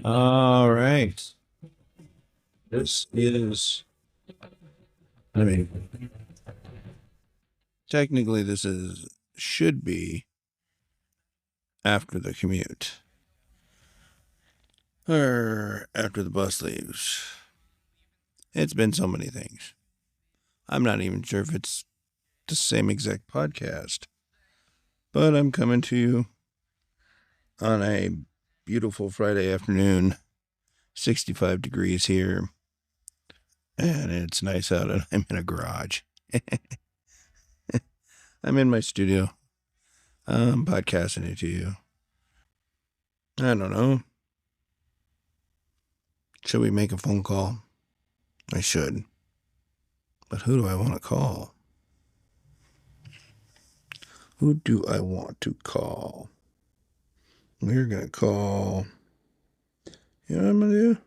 All right. This is, I mean, technically should be after the commute. Or after the bus leaves. It's been so many things. I'm not even sure if it's the same exact podcast. But I'm coming to you on a beautiful Friday afternoon, 65 degrees here, and it's nice out, and I'm in a garage. I'm in my studio. I'm podcasting it to you. I don't know. Should we make a phone call? I should. But who do I want to call? Who do I want to call? We're going to call... You know what I'm going to do?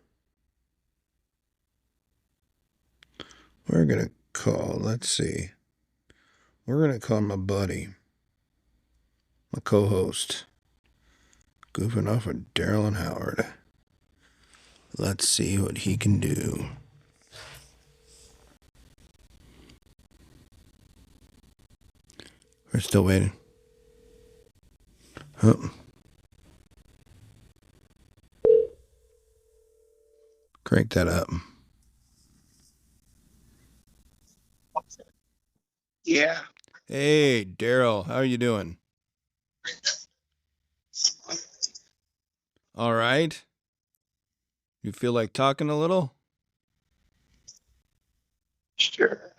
We're going to call... Let's see. We're going to call my buddy. My co-host. Goofing Off with DARYL and Howard. Let's see what he can do. We're still waiting. Oh. Crank that up. Yeah. Hey, DARYL, how are you doing? All right. You feel like talking a little? Sure.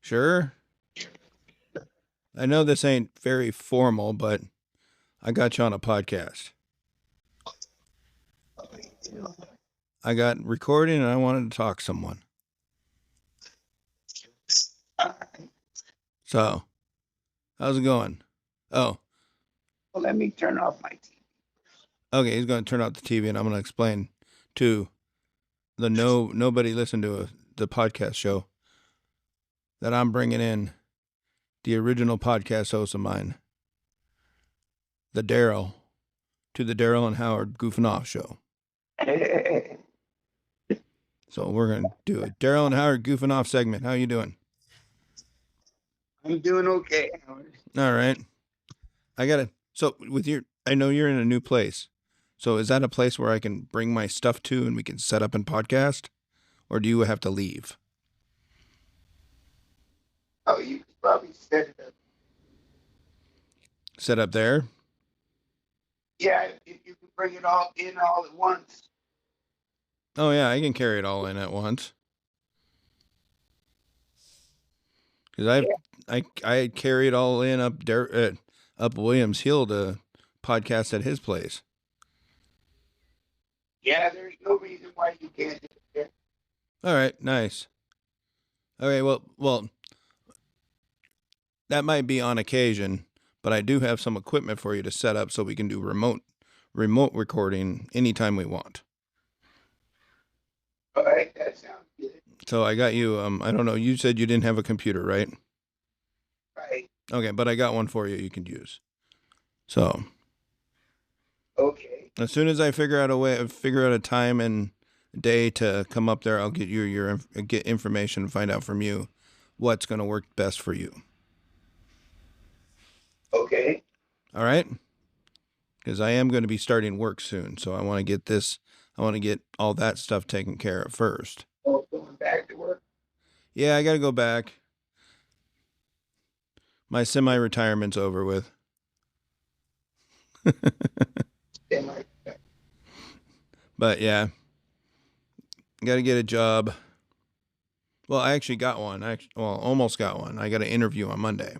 Sure? I know this ain't very formal, but I got you on a podcast. I got recording and I wanted to talk to someone. So, how's it going? Oh. Well, let me turn off my TV. Okay, he's going to turn off the TV and I'm going to explain to the nobody listen to the podcast show that I'm bringing in the original podcast host of mine, the DARYL, to the DARYL and Howard Goofing Off show. So we're going to do a DARYL and Howard Goofing Off segment. How you doing? I'm doing okay, Howard. All right. So I know you're in a new place. So is that a place where I can bring my stuff to and we can set up and podcast? Or do you have to leave? Oh, you could probably set it up. Set up there? Yeah, if you can bring it all in all at once. Oh, yeah, I can carry it all in at once. Because I carry it all in up Williams Hill to podcast at his place. Yeah, there's no reason why you can't do it. All right, nice. Okay, well, that might be on occasion, but I do have some equipment for you to set up so we can do remote recording anytime we want. All right, that sounds good. So I got you, I don't know, you said you didn't have a computer, right? Right. Okay, but I got one for you can use. So. Okay. As soon as I figure out a time and day to come up there, I'll get you get information and find out from you what's going to work best for you. Okay. All right? Because I am going to be starting work soon, so I want to get all that stuff taken care of first. Oh, going back to work? Yeah, I got to go back. My semi-retirement's over with. But yeah, got to get a job. Well, I actually got one. Almost got one. I got an interview on Monday.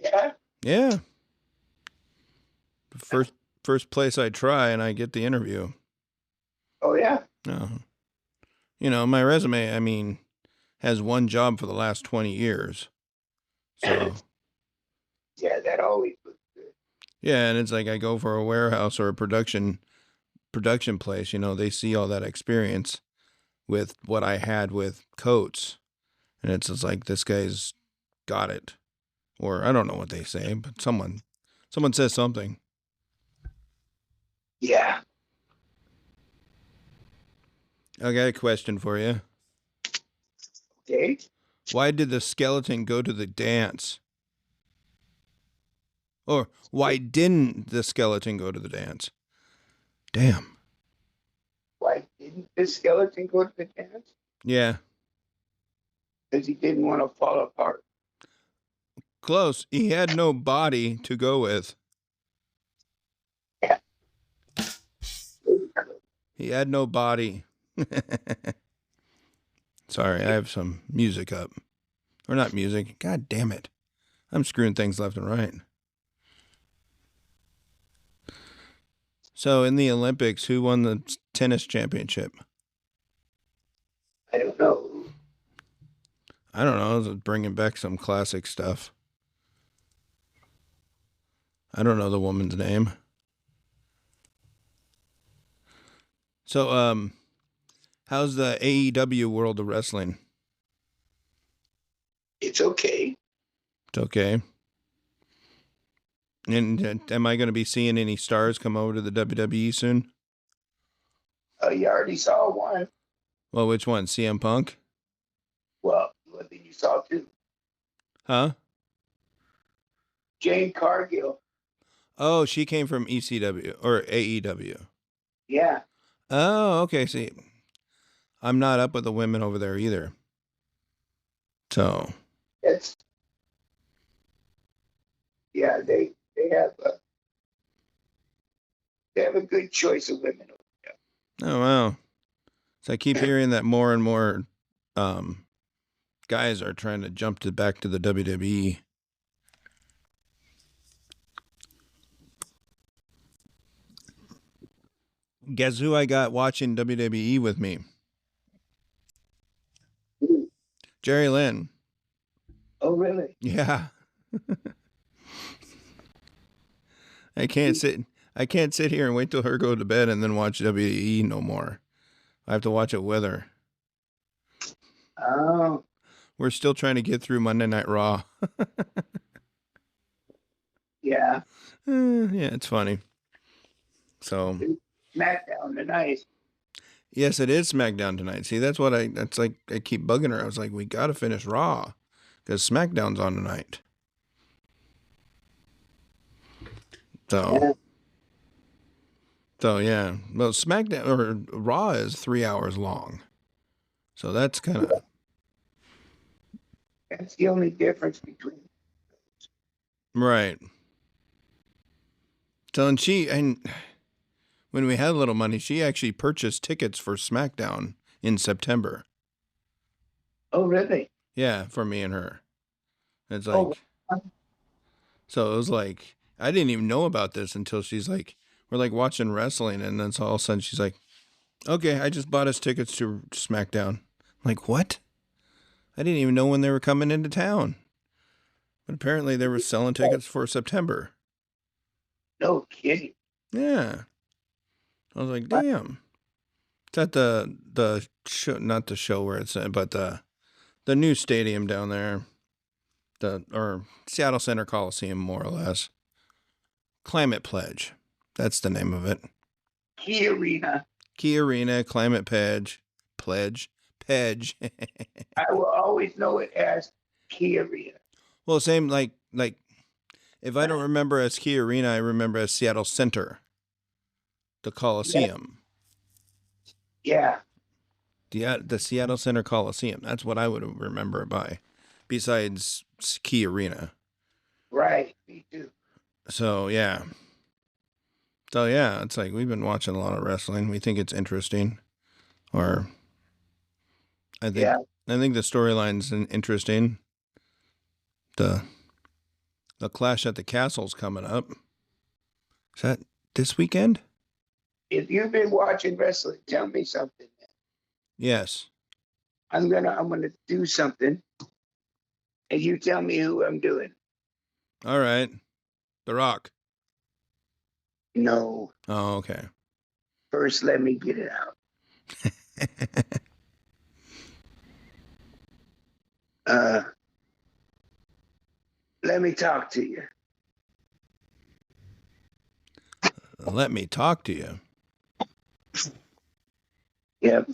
Yeah? Yeah. First place I try and I get the interview. Oh, yeah? My resume, has one job for the last 20 years. So. Yeah, that always looks good. Yeah, and it's like I go for a warehouse or a production place, they see all that experience with what I had with coats. And it's just like, this guy's got it. Or I don't know what they say, but someone says something. Yeah. I got a question for you. Okay. Why did the skeleton go to the dance? Or why didn't the skeleton go to the dance? Damn. Why didn't the skeleton go to the dance? Yeah. Because he didn't want to fall apart. Close. He had no body to go with. Yeah. He had no body. Sorry, I have some music up. Or not music. God damn it. I'm screwing things left and right. So in the Olympics, who won the tennis championship? I don't know. I don't know. It's bringing back some classic stuff. I don't know the woman's name. So, how's the AEW World of Wrestling? It's okay. It's okay. And am I going to be seeing any stars come over to the WWE soon? You already saw one. Well, which one? CM Punk? Well, I think you saw two. Huh? Jane Cargill. Oh, she came from ECW or AEW. Yeah. Oh, okay. See, I'm not up with the women over there either. So, That's yeah. They have a good choice of women. oh wow. So I keep hearing that more and more guys are trying to jump back to the WWE. Guess who I got watching WWE with me? Jerry Lynn. Oh, really? Yeah. I can't sit here and wait till her go to bed and then watch WWE no more. I have to watch it with her. Oh, We're still trying to get through Monday Night Raw. yeah. Yeah, it's funny. So, SmackDown tonight. yes, it is SmackDown tonight. See, that's like I keep bugging her. I was like, we got to finish Raw because SmackDown's on tonight. So, yeah. Well, SmackDown or Raw is 3 hours long. So that's kind of That's the only difference between. right. So, and when we had a little money, she actually purchased tickets for SmackDown in September. Oh, really? Yeah, for me and her. It's Oh, like, so it was like, I didn't even know about this until she's like, we're like watching wrestling, and then so all of a sudden she's like, okay, I just bought us tickets to SmackDown. I'm like, what? I didn't even know when they were coming into town. But apparently they were selling tickets for September. no kidding. Yeah. I was like, damn. It's at the show, not the show where it's at, but the new stadium down there. Or Seattle Center Coliseum, more or less. Climate Pledge. That's the name of it. Key Arena. Key Arena, Climate Pledge. Pledge. I will always know it as Key Arena. Well, same like if I don't remember as Key Arena, I remember as Seattle Center, the Coliseum. Yeah. The Seattle Center Coliseum. That's what I would remember it by, besides Key Arena. Right. Me too. So yeah, it's like we've been watching a lot of wrestling. We think it's interesting, or I think the storyline's interesting. The Clash at the Castle's coming up. Is that this weekend? If you've been watching wrestling, tell me something. Yes. I'm gonna do something, and you tell me who I'm doing. All right. The Rock. No. Oh, okay. First, let me get it out. Let me talk to you. Let me talk to you. Yep.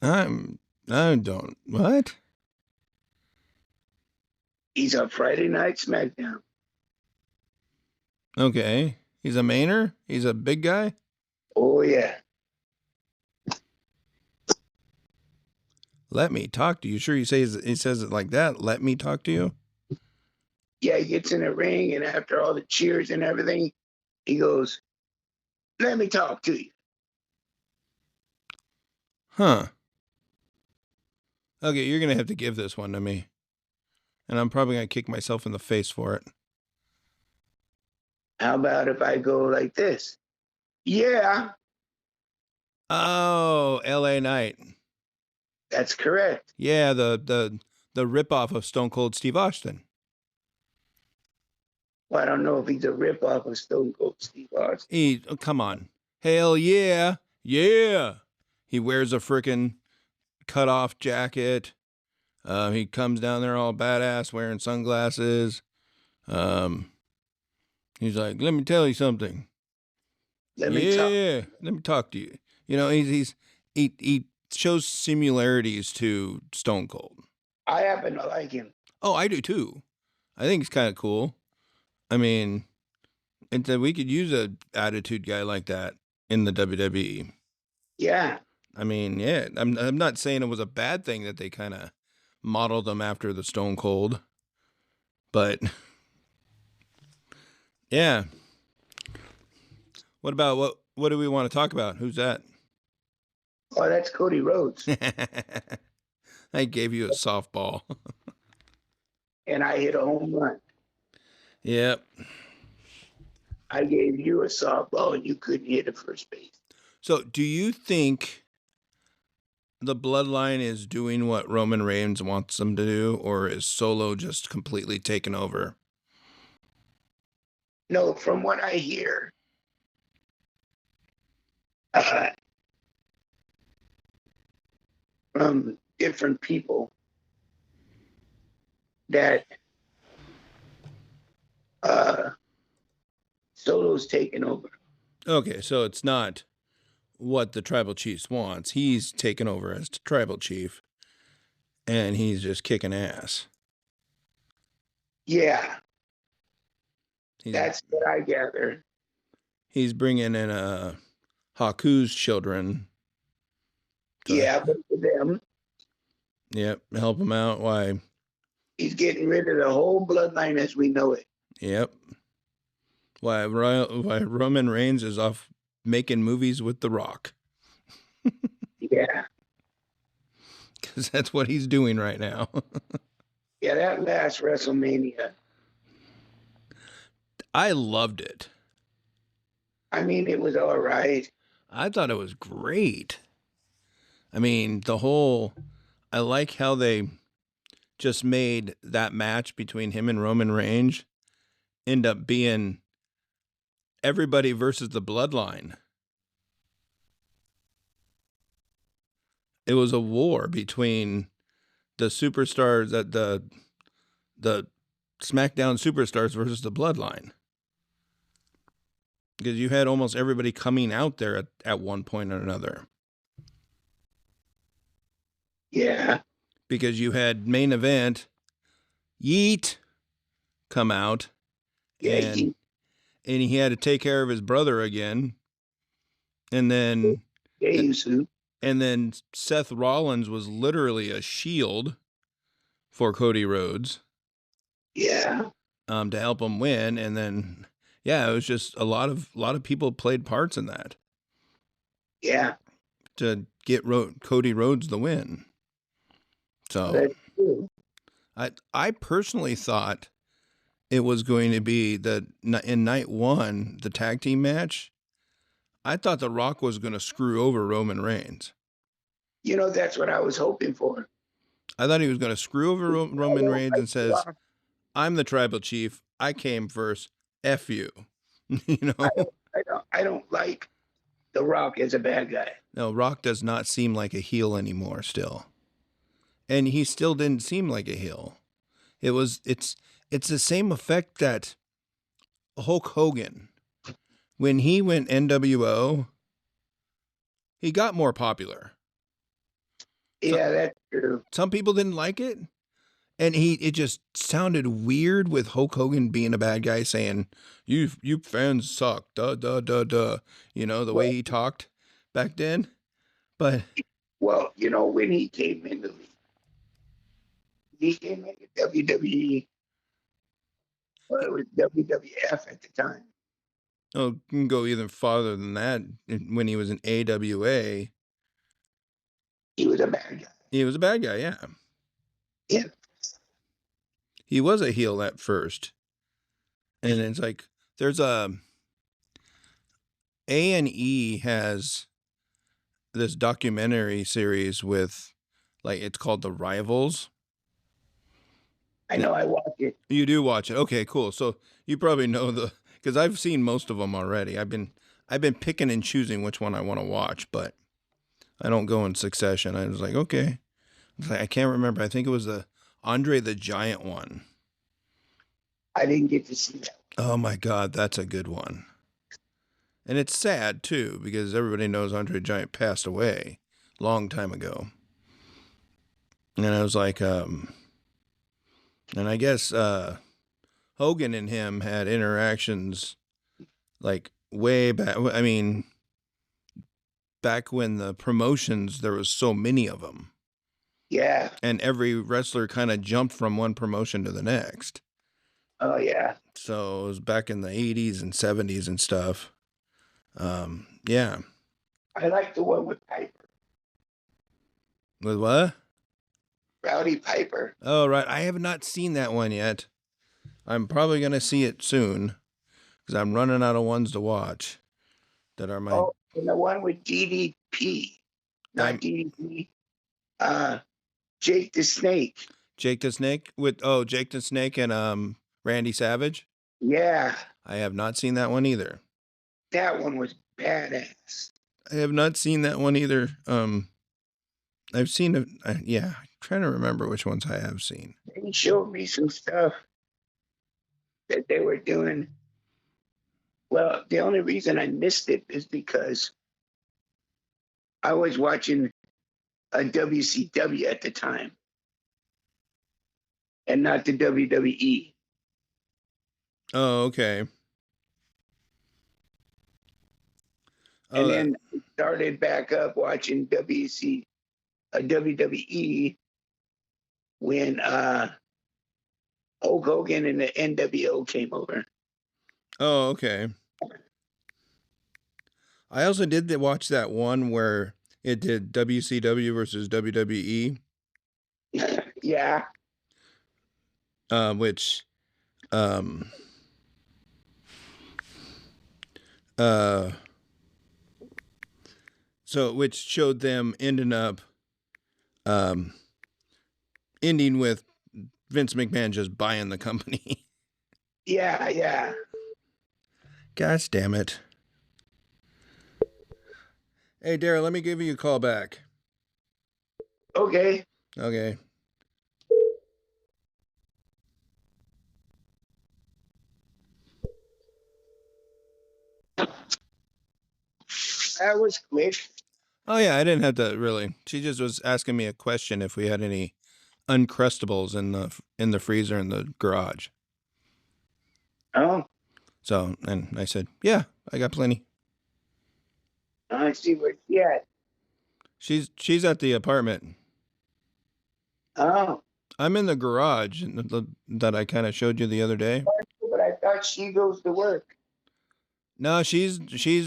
I don't, what? He's on Friday Night SmackDown. Okay. He's a mainer? He's a big guy? Oh, yeah. Let me talk to you. Sure he says it like that? Let me talk to you? Yeah, he gets in the ring, and after all the cheers and everything, he goes, let me talk to you. Huh. Okay, you're going to have to give this one to me. And I'm probably going to kick myself in the face for it. How about if I go like this? Yeah, Oh, L.A. Knight. that's correct. Yeah, the ripoff of Stone Cold Steve Austin. Well, I don't know if he's a ripoff of Stone Cold Steve Austin. Come on. Hell yeah. Yeah. He wears a freaking cut-off jacket. He comes down there all badass wearing sunglasses. He's like, let me tell you something. Let me talk. Let me talk to you. You know, he shows similarities to Stone Cold. I happen to like him. Oh, I do too. I think he's kind of cool. I mean, we could use an attitude guy like that in the WWE. Yeah. I mean, yeah, I'm not saying it was a bad thing that they kind of modeled him after the Stone Cold, but yeah. What do we want to talk about? Who's that? Oh, that's Cody Rhodes. I gave you a softball. And I hit a home run. Yep. I gave you a softball and you couldn't hit at first base. So, do you think the Bloodline is doing what Roman Reigns wants them to do, or is Solo just completely taken over? No, from what I hear, from different people, that Solo's taken over. Okay, so it's not what the tribal chief wants. He's taken over as the tribal chief, and he's just kicking ass. Yeah. That's what I gather. He's bringing in Haku's children. Yeah, but for them. Yep, help him out. Why? He's getting rid of the whole bloodline as we know it. Yep. Why Roman Reigns is off making movies with The Rock. Yeah. Because that's what he's doing right now. Yeah, that last WrestleMania. I loved it. I mean, it was all right. I thought it was great. I mean, I like how they just made that match between him and Roman Reigns end up being everybody versus the Bloodline. It was a war between the superstars, the SmackDown superstars versus the Bloodline. Because you had almost everybody coming out there at one point or another. Yeah. Because you had main event Yeet come out. Yeah. And he had to take care of his brother again. And then and then Seth Rollins was literally a shield for Cody Rhodes. Yeah. To help him win. And then it was just a lot of people played parts in that. Yeah. To get Cody Rhodes the win. So that's true. I personally thought it was going to be that in night one, the tag team match, I thought The Rock was going to screw over Roman Reigns. You know, that's what I was hoping for. I thought he was going to screw over Roman Reigns and says, I'm the tribal chief. I came first. F you. You know? I don't like The Rock is a bad guy. No, Rock does not seem like a heel anymore still. And he still didn't seem like a heel. It's the same effect that Hulk Hogan, when he went NWO, he got more popular. Yeah, that's true. Some people didn't like it. And it just sounded weird with Hulk Hogan being a bad guy saying, you fans suck, duh, duh, duh, duh. You know, the way he talked back then. But well, when he came into WWE, well, it was WWF at the time. oh, you can go even farther than that. When he was in AWA, He was a bad guy. he was a bad guy, yeah. Yeah. He was a heel at first. And it's like, there's A&E has this documentary series with, like, it's called The Rivals. I know, I watch it. You do watch it. Okay, cool. So you probably know because I've seen most of them already. I've been picking and choosing which one I want to watch, but I don't go in succession. I was like, okay. I can't remember. I think it was the Andre the Giant one. I didn't get to see that. Oh my God, that's a good one. And it's sad too, because everybody knows Andre the Giant passed away a long time ago. And I was like, and I guess Hogan and him had interactions like way back. I mean, back when the promotions, there was so many of them. Yeah. And every wrestler kind of jumped from one promotion to the next. Oh, yeah. So it was back in the 80s and 70s and stuff. Yeah. I like the one with Piper. With what? Rowdy Piper. Oh, right. I have not seen that one yet. I'm probably going to see it soon because I'm running out of ones to watch that are my. Oh, and the one with DDP. Not DDP. Jake the Snake. Jake the Snake Jake the Snake and Randy Savage? Yeah. I have not seen that one either. That one was badass. I have not seen that one either. I've seen it. Yeah, I'm trying to remember which ones I have seen. They showed me some stuff that they were doing. Well, the only reason I missed it is because I was watching a WCW at the time and not the WWE. Oh, okay. And then I started back up watching WWE when Hulk Hogan and the NWO came over. Oh, okay. I also did watch that one where it did WCW versus WWE. Yeah. Which which showed them ending with Vince McMahon just buying the company. Yeah, yeah. Gosh damn it. Hey, DARYL, let me give you a call back. Okay. Okay. That was quick. Oh, yeah, I didn't have to really. She just was asking me a question if we had any Uncrustables in the freezer in the garage. Oh. So, and I said, yeah, I got plenty. I see where she at. She's at the apartment. Oh. I'm in the garage that I kind of showed you the other day. But I thought she goes to work. No, she's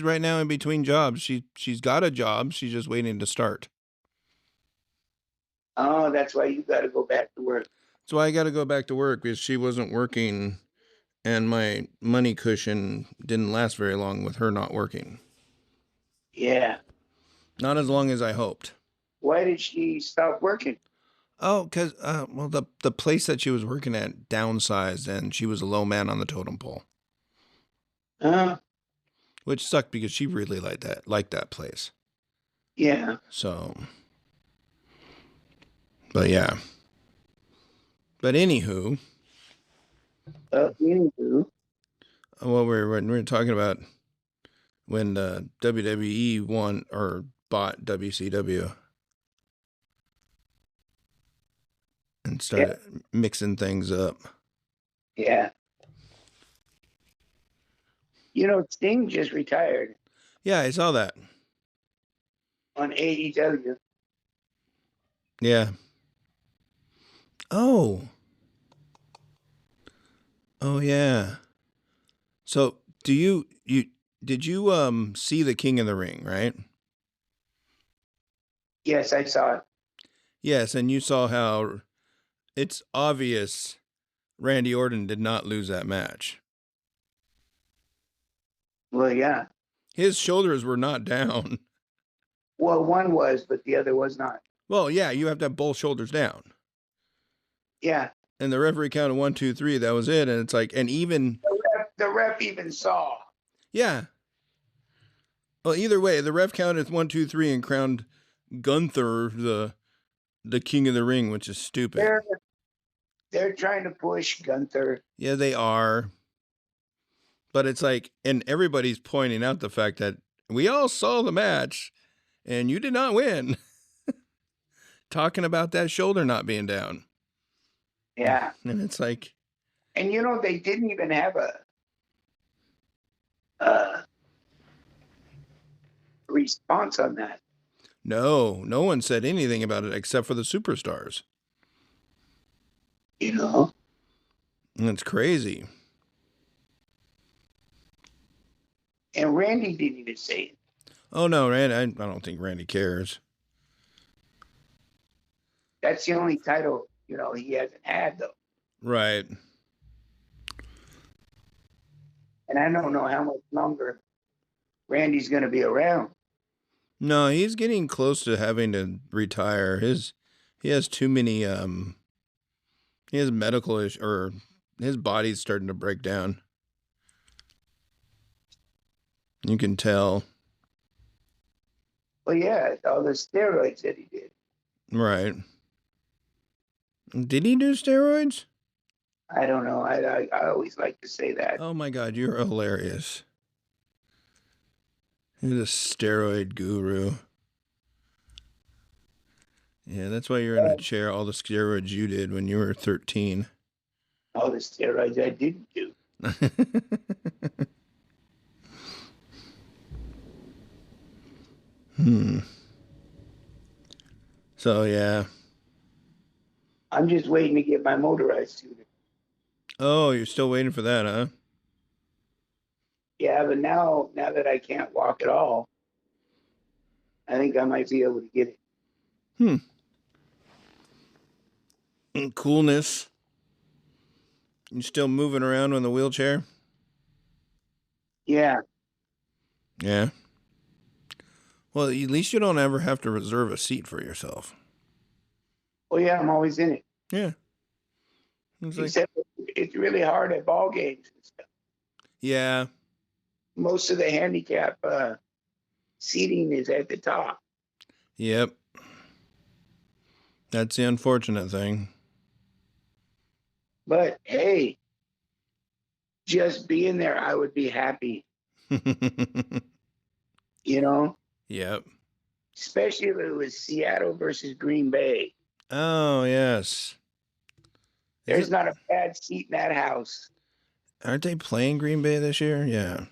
right now in between jobs. She's got a job. She's just waiting to start. Oh, that's why you got to go back to work. That's why I got to go back to work because she wasn't working, and my money cushion didn't last very long with her not working. Yeah. Not as long as I hoped. Why did she stop working? Oh, because well, the place that she was working at downsized, and she was a low man on the totem pole. which sucked because she really liked that place. Yeah. So, but yeah. But anywho, Anywho, what we're talking about when WWE won or bought WCW and started mixing things up. yeah. Sting just retired Yeah, I saw that. on AEW. Yeah. Oh. Oh yeah. So did you see the King of the Ring, right? Yes, I saw it. Yes, and you saw how it's obvious Randy Orton did not lose that match. Well, yeah. His shoulders were not down. Well, one was, but the other was not. Well, yeah, you have to have both shoulders down. Yeah. And the referee counted 1, 2, 3. That was it. And it's like, and even The ref even saw. yeah. Well, either way, the ref counted 1, 2, 3 and crowned Gunther the King of the Ring, which is stupid. They're trying to push Gunther. Yeah, they are. But it's like, and everybody's pointing out the fact that we all saw the match and you did not win. Talking about that shoulder not being down. Yeah. And it's like, And they didn't even have a response on that. no one said anything about it except for the superstars. And it's crazy. And Randy didn't even say it. Oh no, Randy, I don't think Randy cares. That's the only title, he hasn't had, though. Right. And I don't know how much longer Randy's going to be around. No, he's getting close to having to retire. He has too many he has medical issues, or his body's starting to break down. You can tell. Well, yeah, all the steroids that he did. Right. Did he do steroids? I don't know. I always like to say that. Oh my God, you're hilarious. You're the steroid guru. Yeah, that's why you're in a chair. All the steroids you did when you were 13. All the steroids I didn't do. So, yeah. I'm just waiting to get my motorized scooter. Oh, you're still waiting for that, huh? Yeah, but now that I can't walk at all, I think I might be able to get it. Coolness. You still moving around on the wheelchair? Yeah. Yeah. Well, at least you don't ever have to reserve a seat for yourself. Well, yeah, I'm always in it. Yeah. Except it's really hard at ball games and stuff. Yeah. Most of the handicap seating is at the top. Yep. That's the unfortunate thing. But hey, just being there, I would be happy. Yep. Especially if it was Seattle versus Green Bay. Oh, yes. There's not a bad seat in that house. Aren't they playing Green Bay this year? Yeah.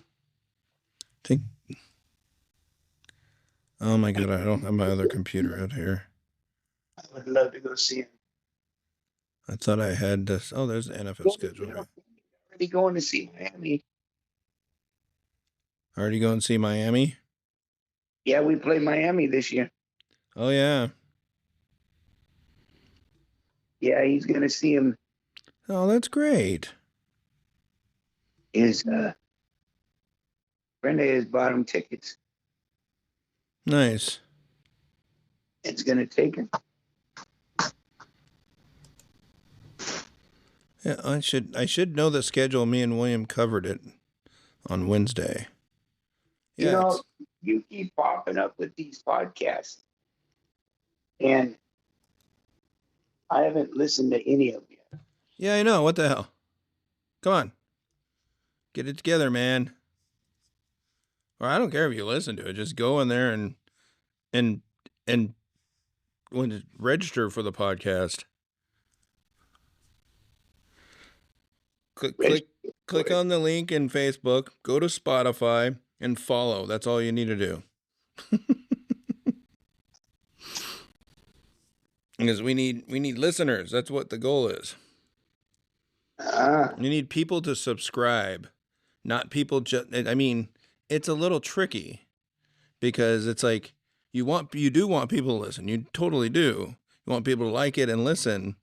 Oh my God, I don't have my other computer out here. I would love to go see him. I thought I had this. Oh, there's the NFL schedule. Already going to see Miami. Already going to see Miami? Yeah, we play Miami this year. Oh, yeah. Yeah, he's going to see him. Oh, that's great. Brenda has bought him tickets. Nice. It's going to take him. Yeah, I should know the schedule. Me and William covered it on Wednesday. You Yeah, know, you keep popping up with these podcasts, and I haven't listened to any of them yet. yeah, I know. What the hell? Come on, get it together, man. Or I don't care if you listen to it. Just go in there and and when to register for the podcast. Click Reg- click click on the link in Facebook. Go to Spotify and follow. That's all you need to do. Because we need listeners. That's what the goal is. Ah, You need people to subscribe, not people just. I mean, it's a little tricky because it's like you do want people to listen. You totally do. You want people to like it and listen,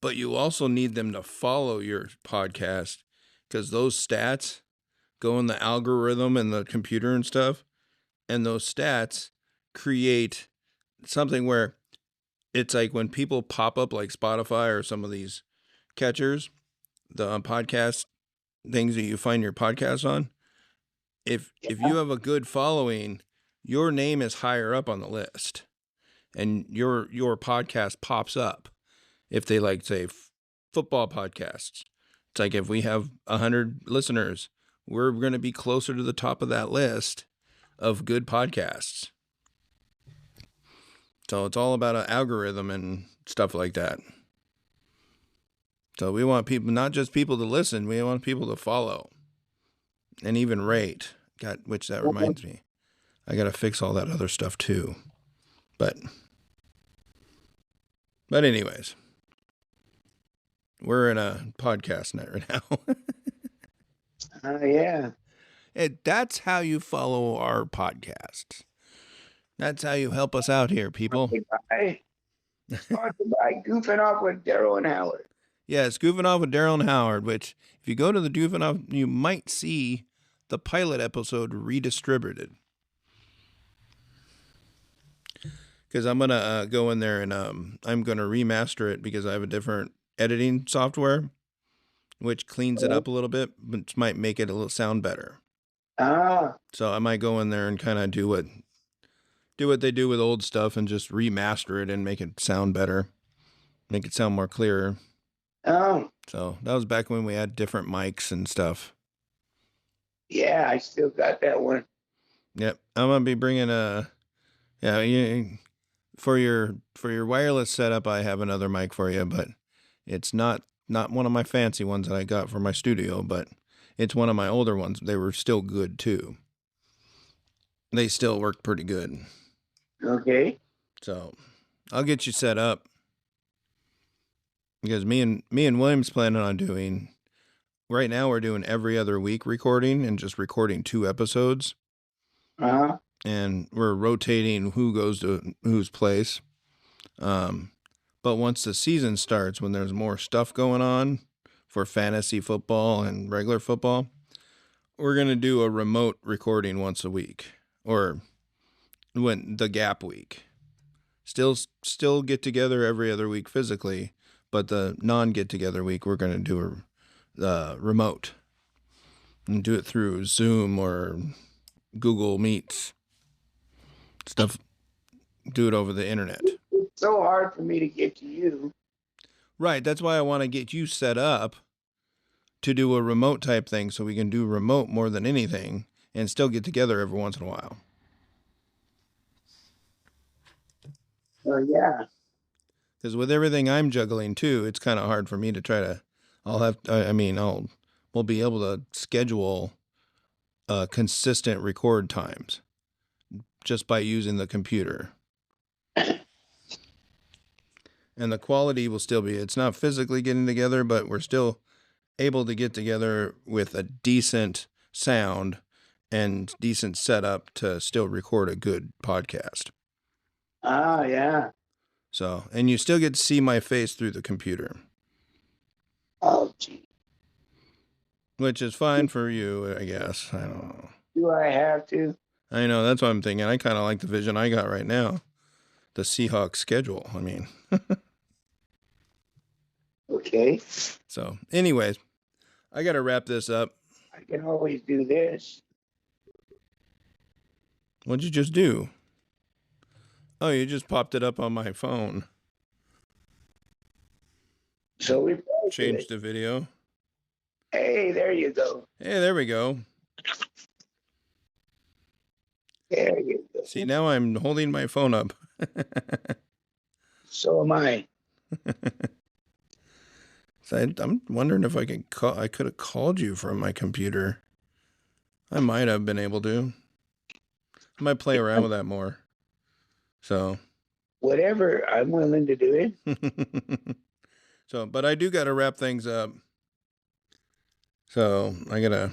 but you also need them to follow your podcast because those stats go in the algorithm and the computer and stuff, and those stats create something where it's like when people pop up like Spotify or some of these catchers, the podcast things that you find your podcast on. If you have a good following, your name is higher up on the list, and your podcast pops up. If they like say football podcasts, it's like if we have 100 listeners, we're going to be closer to the top of that list of good podcasts. So it's all about an algorithm and stuff like that. So we want people, not just people to listen, we want people to follow and even rate. Which that reminds me, I got to fix all that other stuff too. But anyways, we're in a podcast night right now. yeah. That's how you follow our podcast. That's how you help us out here, people. Sponsored by Goofing Off with Daryl and Howard. Yes, Goofing Off with Daryl and Howard, which if you go to the Goofing Off, you might see the pilot episode redistributed. Because I'm going to go in there and I'm going to remaster it because I have a different editing software, which cleans it up a little bit, which might make it a little sound better. So I might go in there and kind of do what they do with old stuff and just remaster it and make it sound better, make it sound more clearer. Oh. So that was back when we had different mics and stuff. Yeah, I still got that one. Yep, I'm gonna be bringing for your wireless setup. I have another mic for you, but it's not one of my fancy ones that I got for my studio, but it's one of my older ones. They were still good too. They still worked pretty good. Okay. So I'll get you set up because me and William's planning on doing. Right now we're doing every other week recording and just recording 2 episodes. And we're rotating who goes to whose place. But once the season starts, when there's more stuff going on for fantasy football and regular football, we're going to do a remote recording once a week, or when the gap week. Still get together every other week physically, but the non-get together week we're going to do a remote and do it through Zoom or Google Meets stuff. Do it over the internet. It's so hard for me to get to you. Right, that's why I want to get you set up to do a remote type thing so we can do remote more than anything and still get together every once in a while. Yeah. Because with everything I'm juggling too, it's kind of hard for me to try to. We'll be able to schedule consistent record times just by using the computer. And the quality will still be, it's not physically getting together, but we're still able to get together with a decent sound and decent setup to still record a good podcast. Yeah. So, and you still get to see my face through the computer. Oh, gee. Which is fine for you, I guess. I don't know. Do I have to? I know, that's what I'm thinking. I kind of like the vision I got right now. The Seahawks schedule, I mean. Okay. So, anyways, I got to wrap this up. I can always do this. What'd you just do? Oh, you just popped it up on my phone. So we Changed the video. Hey, there you go. Hey, there we go. There you go. See, now I'm holding my phone up. So am I. So I'm wondering if I could call. I could have called you from my computer. I might have been able to. I might play around with that more. So. Whatever, I'm willing to do it. So, but I do got to wrap things up. So I gotta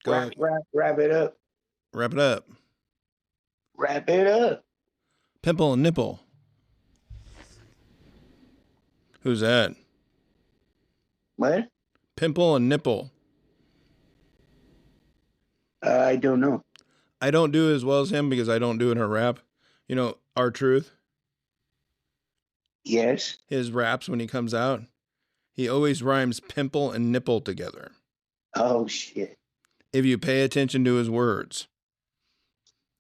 go wrap it up. wrap it up. Wrap it up. Pimple and nipple. Who's that? What? Pimple and nipple. I don't know. I don't do as well as him because I don't do in her rap. You know, R-Truth. Yes. His raps when he comes out, he always rhymes pimple and nipple together. Oh shit. If you pay attention to his words.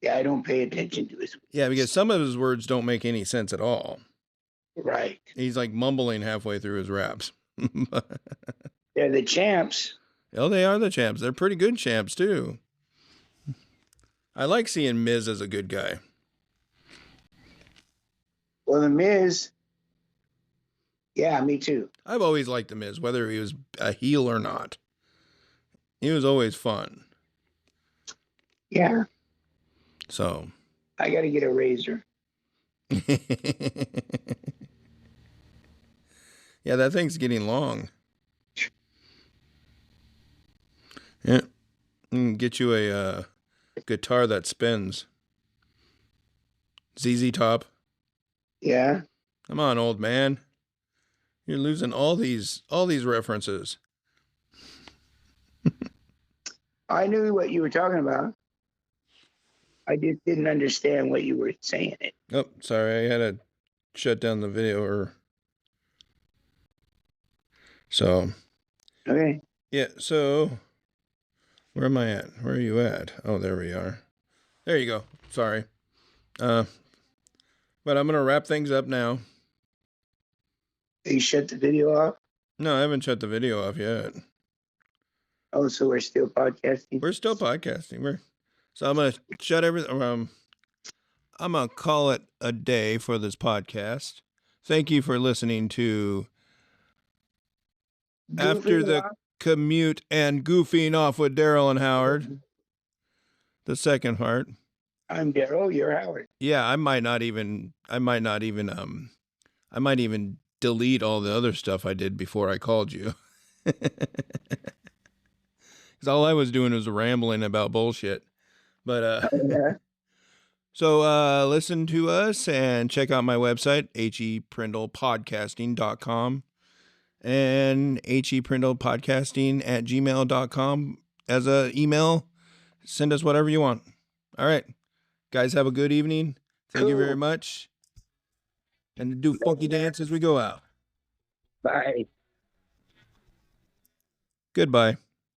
Yeah, I don't pay attention to his words. Yeah, because some of his words don't make any sense at all. Right. He's like mumbling halfway through his raps. They're the champs. Oh, they are the champs. They're pretty good champs, too. I like seeing Miz as a good guy. Well, The Miz, yeah, me too. I've always liked The Miz, whether he was a heel or not. He was always fun. Yeah. So. I got to get a razor. Yeah, that thing's getting long. Yeah. Get you a guitar that spins. ZZ Top. Yeah. Come on, old man. You're losing all these references. I knew what you were talking about. I just didn't understand what you were saying. Oh, sorry. I had to shut down the video. So. Okay. Yeah, so. Where am I at? Where are you at? Oh, there we are. There you go. Sorry. But I'm going to wrap things up now. You shut the video off? No, I haven't shut the video off yet. Oh, so we're still podcasting? We're still podcasting. So I'm going to shut everything. I'm going to call it a day for this podcast. Thank you for listening to After the Commute and Goofing Off with Daryl and Howard. The second part. I'm Daryl, you're Howard. Yeah, I might even delete all the other stuff I did before I called you. Because all I was doing was rambling about bullshit. But Yeah. So listen to us and check out my website, heprindlepodcasting.com and heprindlepodcasting@gmail.com as an email. Send us whatever you want. All right. Guys, have a good evening. Thank you very much. And do funky dance as we go out. Bye. Goodbye.